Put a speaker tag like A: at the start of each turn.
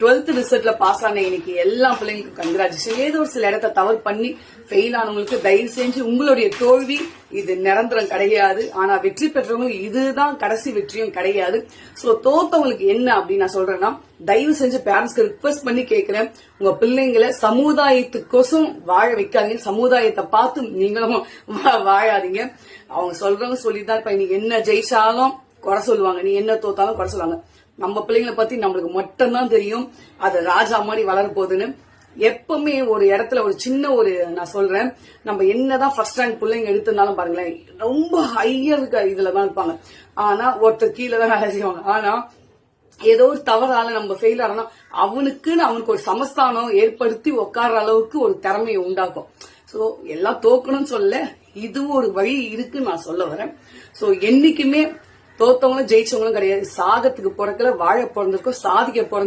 A: 12th ரிசல்ட்ல pass ஆன இன்னைக்கு எல்லா பிள்ளைங்களுக்கும் கங்க்ராச்சுலேஷன். ஏதோ ஒரு சில இடத்த தவறு பண்ணி ஃபெயில் ஆனவங்களுக்கு தயவு செஞ்சு உங்களுடைய தோல்வி இது நிரந்தரம் கிடையாது. ஆனா வெற்றி பெற்றவங்களுக்கு இதுதான் கடைசி வெற்றியும் கிடையாது. சோ தோத்தவங்களுக்கு என்ன அப்படின்னு நான் சொல்றேன்னா, தயவு செஞ்சு பேரண்ட்ஸ்க்கு ரிக்வெஸ்ட் பண்ணி கேட்கிறேன், உங்க பிள்ளைங்களை சமுதாயத்துக்கோசம் வாழ வைக்காதீங்க, சமுதாயத்தை பார்த்து நீங்களும் வாழாதீங்க. அவங்க சொல்றவங்க சொல்லிதான் இப்ப நீ என்ன ஜெயிச்சாலும் குறை சொல்லுவாங்க, நீ என்ன தோத்தாலும் குறை சொல்லுவாங்க. நம்ம பிள்ளைங்களை பத்தி நம்மளுக்கு மட்டும்தான் தெரியும் அது ராஜா மாதிரி வளர போகுதுன்னு. எப்பவுமே ஒரு இடத்துல ஒரு சின்ன ஒரு நான் சொல்றேன், நம்ம என்னதான் ஃபர்ஸ்ட் ரேங்க் பிள்ளைங்க எடுத்திருந்தாலும் பாருங்களேன், ரொம்ப ஹையர் இருக்க இதுலதான் இருப்பாங்க. ஆனா ஒருத்தர் கீழே தான் வேலை செய்வாங்க. ஆனா ஏதோ ஒரு தவறால நம்ம ஃபெயில் ஆனா அவனுக்கு ஒரு சமஸ்தானம் ஏற்படுத்தி உட்கார்ற அளவுக்கு ஒரு திறமையை உண்டாக்கும். சோ எல்லாம் தோக்கணும்னு சொல்ல, இது ஒரு வழி இருக்குன்னு நான் சொல்ல வரேன். சோ என்னைக்குமே தோத்தவங்களும் ஜெயிச்சவங்களும் கிடையாது. சாகத்துக்கு பிறக்கல, வாழ பிறந்திருக்கோம், சாதிக்க பிறந்த